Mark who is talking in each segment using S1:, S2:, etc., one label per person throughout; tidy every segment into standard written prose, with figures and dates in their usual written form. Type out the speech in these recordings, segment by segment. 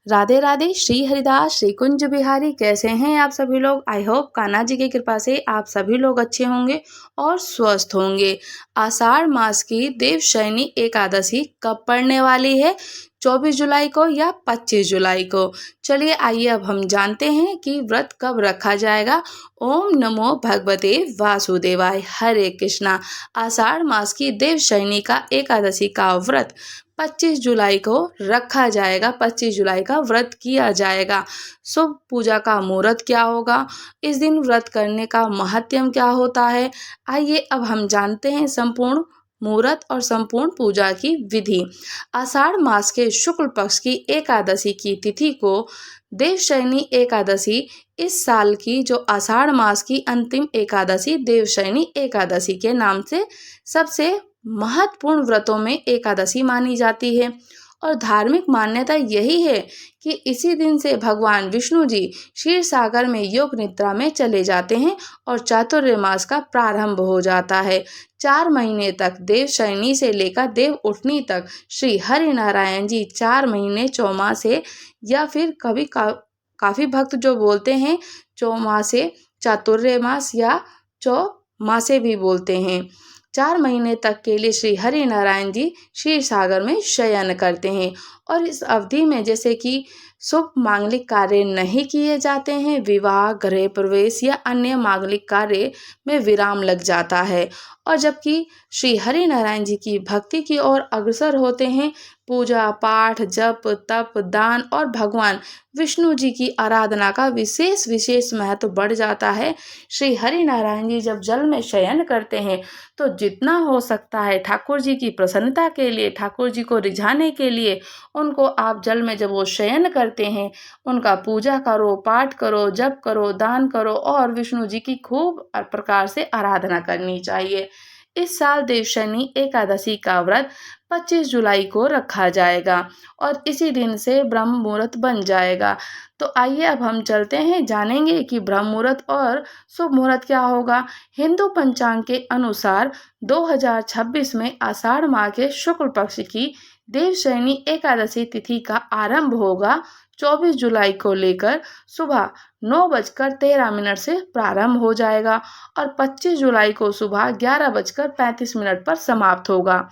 S1: राधे राधे। श्री हरिदास श्री कुंज बिहारी। कैसे हैं आप सभी लोग? आई होप कान्हा जी की कृपा से आप सभी लोग अच्छे होंगे और स्वस्थ होंगे। आषाढ़ मास की देवशयनी एकादशी कब पड़ने वाली है? 24 जुलाई को या 25 जुलाई को? चलिए आइए अब हम जानते हैं कि व्रत कब रखा जाएगा। ओम नमो भगवते वासुदेवाय। हरे कृष्णा। आषाढ़ मास की देवशयनी का एकादशी का व्रत 25 जुलाई को रखा जाएगा। 25 जुलाई का व्रत किया जाएगा। शुभ पूजा का मुहूर्त क्या होगा? इस दिन व्रत करने का महत्व क्या होता है? आइए अब हम जानते हैं संपूर्ण मुहूर्त और संपूर्ण पूजा की विधि। आषाढ़ मास के शुक्ल पक्ष की एकादशी की तिथि को देवशयनी एकादशी, इस साल की जो आषाढ़ मास की अंतिम एकादशी देवशयनी एकादशी के नाम से सबसे महत्वपूर्ण व्रतों में एकादशी मानी जाती है। और धार्मिक मान्यता यही है कि इसी दिन से भगवान विष्णु जी क्षीर सागर में योग निद्रा में चले जाते हैं और चातुर्मास का प्रारंभ हो जाता है। 4 महीने तक देवशयनी से लेकर देव उठनी तक श्री हरि नारायण जी 4 महीने चौमासे, या फिर कभी काफ़ी भक्त जो बोलते हैं चौमासे, चातुर्मास या चौमासे भी बोलते हैं। 4 महीने तक के लिए श्री हरि नारायण जी क्षीर सागर में शयन करते हैं। और इस अवधि में जैसे कि शुभ मांगलिक कार्य नहीं किए जाते हैं, विवाह, गृह प्रवेश या अन्य मांगलिक कार्य में विराम लग जाता है। और जबकि श्री हरि नारायण जी की भक्ति की ओर अग्रसर होते हैं, पूजा पाठ, जप, तप, दान और भगवान विष्णु जी की आराधना का विशेष महत्व बढ़ जाता है। श्री हरि नारायण जी जब जल में शयन करते हैं तो जितना हो सकता है ठाकुर जी की प्रसन्नता के लिए, ठाकुर जी को रिझाने के लिए उनको आप जल में जब वो शयन करते हैं उनका पूजा करो, पाठ करो, जप करो, दान करो और विष्णु जी की खूब प्रकार से आराधना करनी चाहिए। इस साल देवशयनी एकादशी का व्रत 25 जुलाई को रखा जाएगा और इसी दिन से ब्रह्म मुहूर्त बन जाएगा। तो आइए अब हम चलते हैं, जानेंगे कि ब्रह्म मुहूर्त और शुभ मुहूर्त क्या होगा। हिंदू पंचांग के अनुसार 2026 में आषाढ़ माह के शुक्ल पक्ष की देवशयनी एकादशी तिथि का आरंभ होगा। 24 जुलाई को लेकर सुबह 9:13 से प्रारंभ हो जाएगा और 25 जुलाई को सुबह 11:35 पर समाप्त होगा।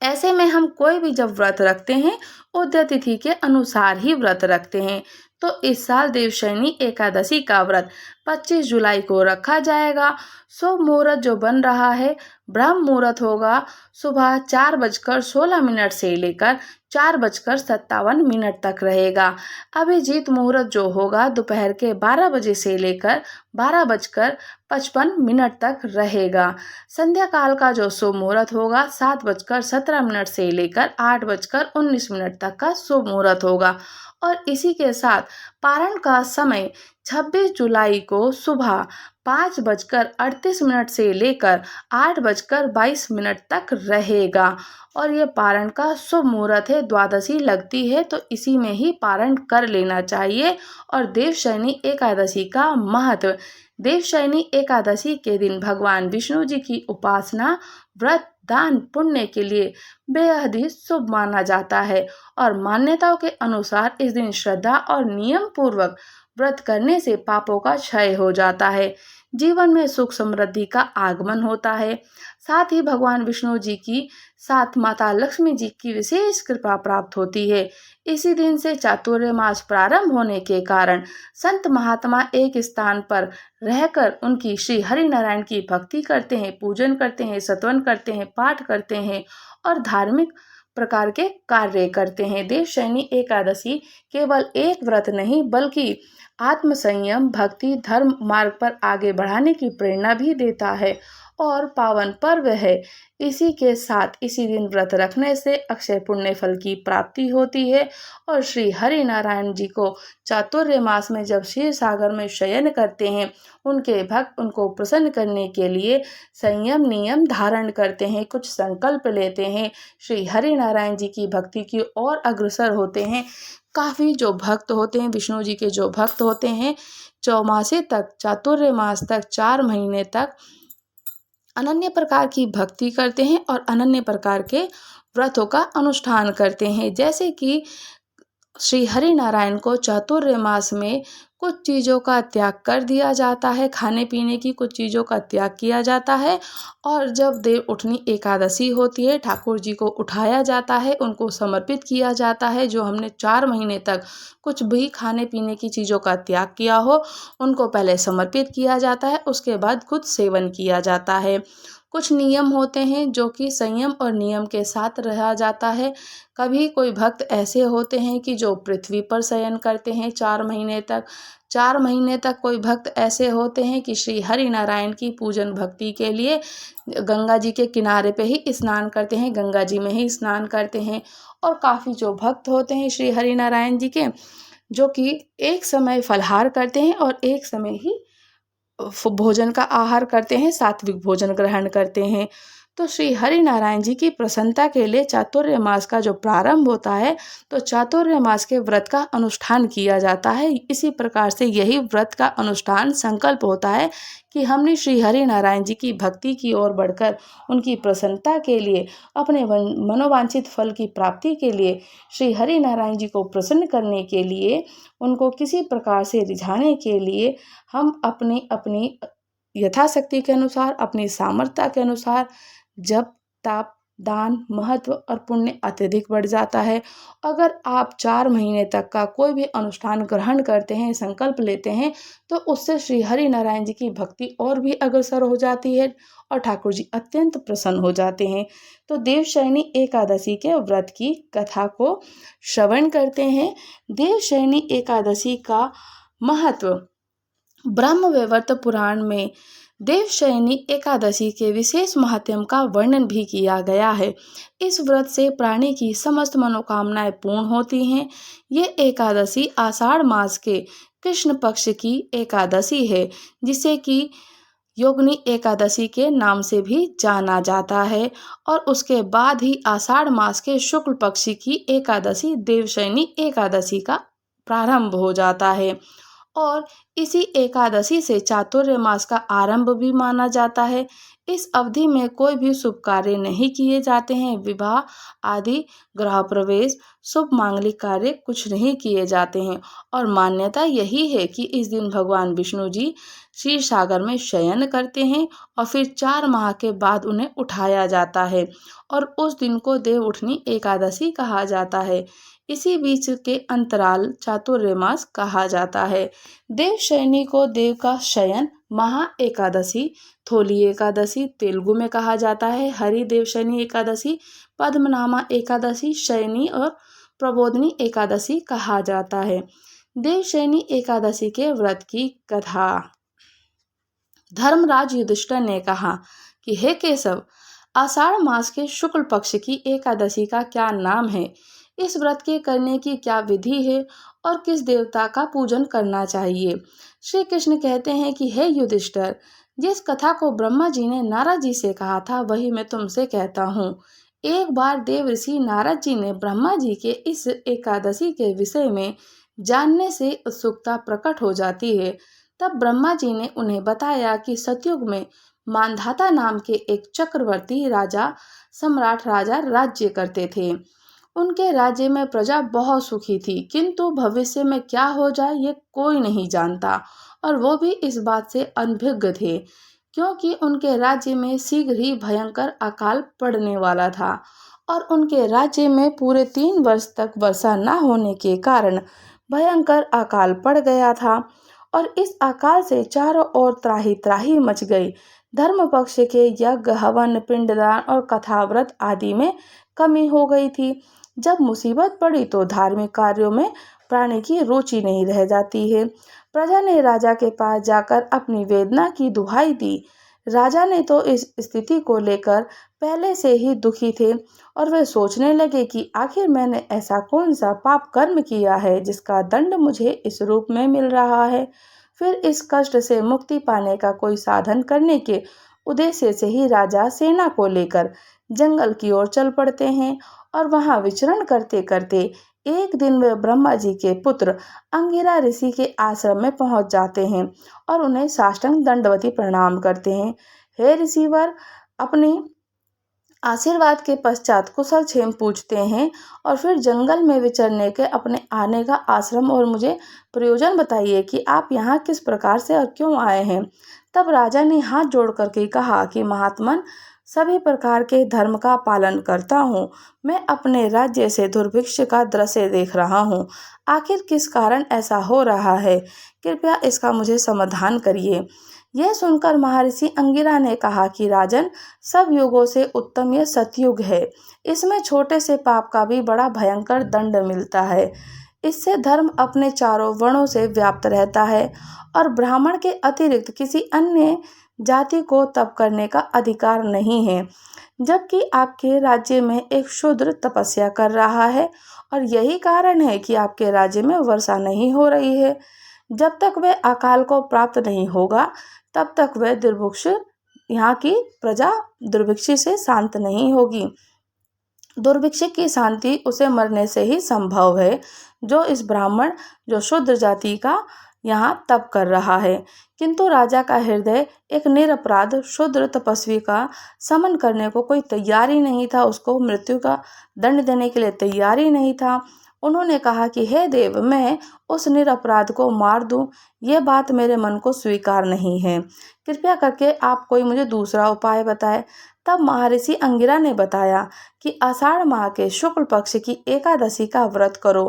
S1: ऐसे में हम कोई भी जब व्रत रखते हैं उदय तिथि के अनुसार ही व्रत रखते हैं। तो इस साल देवशयनी एकादशी का व्रत 25 जुलाई को रखा जाएगा। शुभ मुहूर्त जो बन रहा है, ब्रह्म मुहूर्त होगा सुबह 4:16 से लेकर 4:57 तक रहेगा। अभिजीत मुहूर्त जो होगा दोपहर के 12 बजे से लेकर 12:55 तक रहेगा। संध्या काल का जो शुभ मुहूर्त होगा 7:17 से लेकर 8:19 तक का शुभ मुहूर्त होगा। और इसी के साथ पारण का समय 26 जुलाई को सुबह 5:38 से लेकर 8:22 तक रहेगा। और ये पारण का शुभ मुहूर्त है, द्वादशी लगती है तो इसी में ही पारण कर लेना चाहिए। और देवशयनी एकादशी का महत्व, देवशयनी एकादशी के दिन भगवान विष्णु जी की उपासना, व्रत, दान, पुण्य के लिए बेहद ही शुभ माना जाता है। और मान्यताओं के अनुसार इस दिन श्रद्धा और नियम पूर्वक व्रत करने से पापों का क्षय हो जाता है, जीवन में सुख समृद्धि का आगमन होता है। साथ ही भगवान विष्णु जी की साथ माता लक्ष्मी जी की विशेष कृपा प्राप्त होती है। इसी दिन से चातुर्मास प्रारंभ होने के कारण संत महात्मा एक स्थान पर रहकर उनकी श्री हरि नारायण की भक्ति करते हैं, पूजन करते हैं, स्तवन करते हैं, पाठ करते हैं और धार्मिक प्रकार के कार्य करते हैं। देवशयनी एकादशी केवल एक व्रत नहीं बल्कि आत्म संयम, भक्ति, धर्म मार्ग पर आगे बढ़ाने की प्रेरणा भी देता है और पावन पर्व है। इसी के साथ इसी दिन व्रत रखने से अक्षय पुण्य फल की प्राप्ति होती है। और श्री हरि नारायण जी को चातुर्मास में जब क्षीर सागर में शयन करते हैं, उनके भक्त उनको प्रसन्न करने के लिए संयम नियम धारण करते हैं, कुछ संकल्प लेते हैं, श्री हरि नारायण जी की भक्ति की ओर अग्रसर होते हैं। काफ़ी जो भक्त होते हैं, विष्णु जी के जो भक्त होते हैं, चौमासे तक, चातुर्मास तक, 4 महीने तक अनन्य प्रकार की भक्ति करते हैं और अनन्य प्रकार के व्रतों का अनुष्ठान करते हैं। जैसे कि श्री हरि नारायण को चातुर्मास में कुछ चीज़ों का त्याग कर दिया जाता है, खाने पीने की कुछ चीज़ों का त्याग किया जाता है। और जब देव उठनी एकादशी होती है, ठाकुर जी को उठाया जाता है, उनको समर्पित किया जाता है। जो हमने 4 महीने तक कुछ भी खाने पीने की चीज़ों का त्याग किया हो, उनको पहले समर्पित किया जाता है, उसके बाद खुद सेवन किया जाता है। कुछ नियम होते हैं जो कि संयम और नियम के साथ रहा जाता है। कभी कोई भक्त ऐसे होते हैं कि जो पृथ्वी पर शयन करते हैं 4 महीने तक। 4 महीने तक कोई भक्त ऐसे होते हैं कि श्री हरि नारायण की पूजन भक्ति के लिए गंगा जी के किनारे पे ही स्नान करते हैं, गंगा जी में ही स्नान करते हैं। और काफ़ी जो भक्त होते हैं श्री हरि नारायण जी के, जो कि एक समय फलाहार करते हैं और एक समय ही भोजन का आहार करते हैं, सात्विक भोजन ग्रहण करते हैं। तो श्री हरि नारायण जी की प्रसन्नता के लिए चातुर्य मास का जो प्रारंभ होता है, तो चातुर्य मास के व्रत का अनुष्ठान किया जाता है। इसी प्रकार से यही व्रत का अनुष्ठान संकल्प होता है कि हमने श्री हरि नारायण जी की भक्ति की ओर बढ़कर उनकी प्रसन्नता के लिए, अपने मनोवांछित फल की प्राप्ति के लिए, श्री हरि नारायण जी को प्रसन्न करने के लिए, उनको किसी प्रकार से रिझाने के लिए हम अपनी अपनी यथाशक्ति के अनुसार, अपनी सामर्थ्य के अनुसार जप, तप, दान, महत्व और पुण्य अत्यधिक बढ़ जाता है। अगर आप 4 महीने तक का कोई भी अनुष्ठान ग्रहण करते हैं, संकल्प लेते हैं, तो उससे श्री हरि नारायण जी की भक्ति और भी अग्रसर हो जाती है और ठाकुर जी अत्यंत प्रसन्न हो जाते हैं। तो देवशयनी एकादशी के व्रत की कथा को श्रवण करते हैं। देवशयनी एकादशी का महत्व ब्रह्मवैवर्त पुराण में देवशयनी एकादशी के विशेष महात्म्य का वर्णन भी किया गया है। इस व्रत से प्राणी की समस्त मनोकामनाएं पूर्ण होती हैं। ये एकादशी आषाढ़ मास के कृष्ण पक्ष की एकादशी है, जिसे कि योगिनी एकादशी के नाम से भी जाना जाता है। और उसके बाद ही आषाढ़ मास के शुक्ल पक्ष की एकादशी देवशयनी एकादशी का प्रारंभ हो जाता है। और इसी एकादशी से चातुर्य मास का आरंभ भी माना जाता है। इस अवधि में कोई भी शुभ कार्य नहीं किए जाते हैं। विवाह आदि, गृह प्रवेश, शुभ मांगलिक कार्य कुछ नहीं किए जाते हैं। और मान्यता यही है कि इस दिन भगवान विष्णु जी क्षीर सागर में शयन करते हैं और फिर 4 माह के बाद उन्हें उठाया जाता है और उस दिन को देव उठनी एकादशी कहा जाता है। इसी बीच के अंतराल चातुर्य मास कहा जाता है। देवशयनी को देव का शयन महा एकादशी, थोली एकादशी तेलुगु में कहा जाता है, हरि देवशयनी एकादशी, पद्मनामा एकादशी, शयनी और प्रबोधनी एकादशी कहा जाता है। देवशयनी एकादशी के व्रत की कथा। धर्मराज युधिष्ठिर ने कहा कि हे केशव, आषाढ़ मास के शुक्ल पक्ष की एकादशी का क्या नाम है? इस व्रत के करने की क्या विधि है और किस देवता का पूजन करना चाहिए? श्री कृष्ण कहते हैं कि हे युधिष्ठिर, जिस कथा को ब्रह्मा जी ने नारद जी से कहा था वही मैं तुमसे कहता हूँ। एक बार देव ऋषि नारद जी ने ब्रह्मा जी के इस एकादशी के विषय में जानने से उत्सुकता प्रकट हो जाती है। तब ब्रह्मा जी ने उन्हें बताया कि सतयुग में मानधाता नाम के एक चक्रवर्ती राजा, सम्राट राजा राज्य करते थे। उनके राज्य में प्रजा बहुत सुखी थी, किंतु भविष्य में क्या हो जाए ये कोई नहीं जानता और वो भी इस बात से अनभिज्ञ थे, क्योंकि उनके राज्य में शीघ्र ही भयंकर अकाल पड़ने वाला था। और उनके राज्य में पूरे 3 वर्ष तक वर्षा न होने के कारण भयंकर अकाल पड़ गया था और इस अकाल से चारों ओर त्राही त्राही मच गई। धर्म पक्ष के यज्ञ, हवन, पिंडदान और कथाव्रत आदि में कमी हो गई थी। जब मुसीबत पड़ी तो धार्मिक कार्यों में प्राणी की रुचि नहीं रह जाती है। प्रजा ने राजा के पास जाकर अपनी वेदना की दुहाई दी। राजा ने तो इस स्थिति को लेकर पहले से ही दुखी थे और वे सोचने लगे कि आखिर मैंने ऐसा कौन सा पाप कर्म किया है जिसका दंड मुझे इस रूप में मिल रहा है। फिर इस कष्ट से मुक्ति पाने का कोई साधन करने के उद्देश्य से ही राजा सेना को लेकर जंगल की ओर चल पड़ते हैं और वहां विचरण करते करते एक दिन वे ब्रह्मा जी के पुत्र अंगिरा ऋषि के आश्रम में पहुंच जाते हैं और उन्हें साष्टांग दंडवती प्रणाम करते हैं। हे ऋषिवर, अपनी आशीर्वाद के पश्चात कुशल क्षेम पूछते हैं और फिर जंगल में विचरने के अपने आने का आश्रम और मुझे प्रयोजन बताइए कि आप यहाँ किस प्रकार से और क्यों आए हैं। तब राजा ने हाथ जोड़ करके कहा कि महात्मन, सभी प्रकार के धर्म का पालन करता हूँ। मैं अपने राज्य से दुर्भिक्ष का दृश्य देख रहा हूँ। आखिर किस कारण ऐसा हो रहा है? कृपया इसका मुझे समाधान करिए। यह सुनकर महर्षि अंगिरा ने कहा कि राजन, सब युगों से उत्तम यह सतयुग है। इसमें छोटे से पाप का भी बड़ा भयंकर दंड मिलता है। इससे धर्म अपने चारों वर्णों से व्याप्त रहता है और ब्राह्मण के अतिरिक्त किसी अन्य जाति को तप करने का अधिकार नहीं है। जबकि आपके राज्य में एक शूद्र तपस्या कर रहा है और यही कारण है कि आपके राज्य में वर्षा नहीं हो रही है। जब तक वह अकाल को प्राप्त नहीं होगा तब तक वह दुर्भिक्ष, यहाँ की प्रजा दुर्भिक्ष से शांत नहीं होगी। दुर्भिक्ष की शांति उसे मरने से ही संभव है, जो इस ब्राह्मण, जो शुद्र जाति का यहाँ तप कर रहा है। किंतु राजा का हृदय एक निरपराध शूद्र तपस्वी का समन करने को कोई तैयार ही नहीं था, उसको मृत्यु का दंड देने के लिए तैयार ही नहीं था। उन्होंने कहा कि हे देव, मैं उस निरपराध को मार दूं, ये बात मेरे मन को स्वीकार नहीं है। कृपया करके आप कोई मुझे दूसरा उपाय बताएं। तब महर्षि अंगिरा ने बताया कि आषाढ़ माह के शुक्ल पक्ष की एकादशी का व्रत करो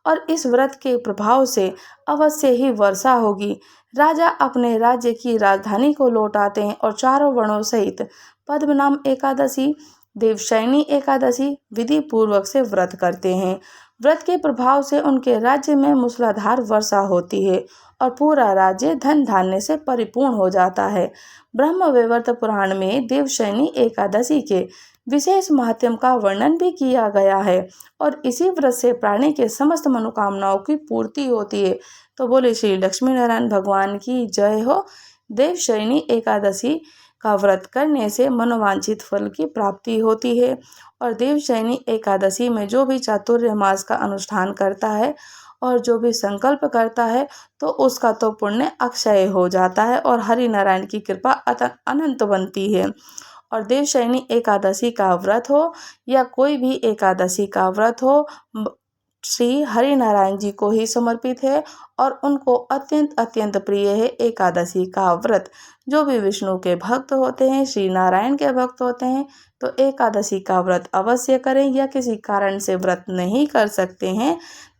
S1: और इस व्रत के प्रभाव से अवश्य ही वर्षा होगी। राजा अपने राज्य की राजधानी को लौट आते हैं और चारों वर्णों सहित पद्मनाम एकादशी, देवशयनी एकादशी विधि पूर्वक से व्रत करते हैं। व्रत के प्रभाव से उनके राज्य में मूसलाधार वर्षा होती है और पूरा राज्य धन धान्य से परिपूर्ण हो जाता है। ब्रह्मवैवर्त पुराण में देवशयनी एकादशी के विशेष महात्म्य का वर्णन भी किया गया है और इसी व्रत से प्राणी के समस्त मनोकामनाओं की पूर्ति होती है। तो बोले श्री लक्ष्मी नारायण भगवान की जय हो। देवशयनी एकादशी का व्रत करने से मनोवांछित फल की प्राप्ति होती है और देवशयनी एकादशी में जो भी चातुर्मास का अनुष्ठान करता है और जो भी संकल्प करता है तो उसका तो पुण्य अक्षय हो जाता है और हरि नारायण की कृपा अनंत बनती है। और देवशयनी एकादशी का व्रत हो या कोई भी एकादशी का व्रत हो, श्री हरि नारायण जी को ही समर्पित है और उनको अत्यंत अत्यंत प्रिय है एकादशी का व्रत। जो भी विष्णु के भक्त होते हैं, श्री नारायण के भक्त होते हैं, तो एकादशी का व्रत अवश्य करें। या किसी कारण से व्रत नहीं कर सकते हैं,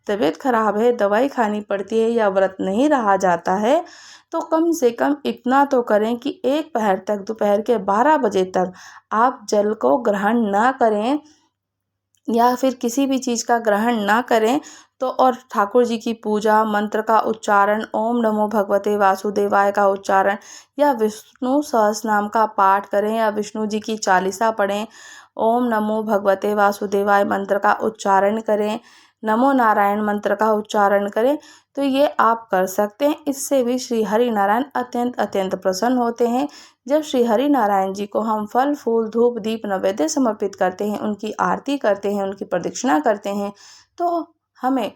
S1: तबीयत खराब है, दवाई खानी पड़ती है या व्रत नहीं रहा जाता है, तो कम से कम इतना तो करें कि एक पहर तक, दोपहर के 12 बजे तक आप जल को ग्रहण ना करें या फिर किसी भी चीज़ का ग्रहण ना करें। तो और ठाकुर जी की पूजा, मंत्र का उच्चारण, ओम नमो भगवते वासुदेवाय का उच्चारण या विष्णु सहस्रनाम का पाठ करें या विष्णु जी की चालीसा पढ़ें, ओम नमो भगवते वासुदेवाय मंत्र का उच्चारण करें, नमो नारायण मंत्र का उच्चारण करें, तो ये आप कर सकते हैं। इससे भी श्री हरि नारायण अत्यंत अत्यंत प्रसन्न होते हैं। जब श्री हरि नारायण जी को हम फल फूल धूप दीप नैवेद्य समर्पित करते हैं, उनकी आरती करते हैं, उनकी प्रदक्षिणा करते हैं, तो हमें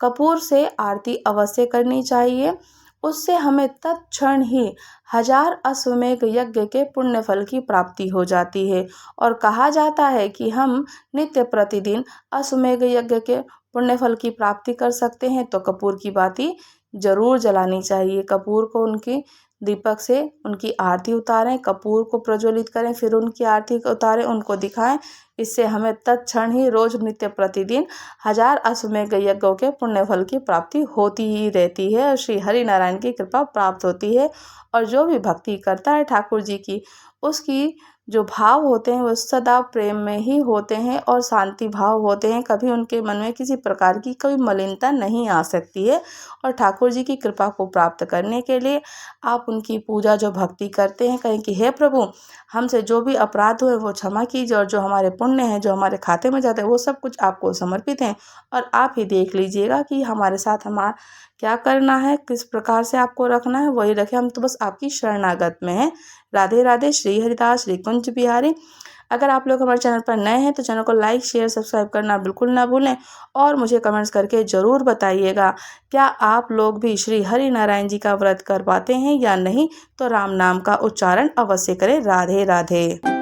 S1: कपूर से आरती अवश्य करनी चाहिए। उससे हमें तत्क्षण ही 1000 अश्वमेध यज्ञ के पुण्य फल की प्राप्ति हो जाती है। और कहा जाता है कि हम नित्य प्रतिदिन अश्वमेध यज्ञ के पुण्य फल की प्राप्ति कर सकते हैं, तो कपूर की बाती जरूर जलानी चाहिए। कपूर को उनकी दीपक से उनकी आरती उतारें, कपूर को प्रज्वलित करें, फिर उनकी आरती उतारें, उनको दिखाएं। इससे हमें तत्क्षण ही रोज नित्य प्रतिदिन 1000 अश्वमेध यज्ञों के पुण्य फल की प्राप्ति होती ही रहती है और श्री हरि नारायण की कृपा प्राप्त होती है। और जो भी भक्ति करता है ठाकुर जी की, उसकी जो भाव होते हैं वो सदा प्रेम में ही होते हैं और शांति भाव होते हैं। कभी उनके मन में किसी प्रकार की कोई मलिनता नहीं आ सकती है। और ठाकुर जी की कृपा को प्राप्त करने के लिए आप उनकी पूजा, जो भक्ति करते हैं, कहें कि हे प्रभु, हमसे जो भी अपराध हुए वो क्षमा कीजिए और जो हमारे पुण्य हैं, जो हमारे खाते में जाते हैं, वो सब कुछ आपको समर्पित हैं और आप ही देख लीजिएगा कि हमारे साथ हमारा क्या करना है, किस प्रकार से आपको रखना है, वही रखें। हम तो बस आपकी शरणागत में हैं। राधे राधे। श्री हरिदास, श्री कुंज बिहारी। अगर आप लोग हमारे चैनल पर नए हैं तो चैनल को लाइक शेयर सब्सक्राइब करना बिल्कुल ना भूलें और मुझे कमेंट्स करके ज़रूर बताइएगा क्या आप लोग भी श्री हरि नारायण जी का व्रत कर पाते हैं या नहीं। तो राम नाम का उच्चारण अवश्य करें। राधे राधे।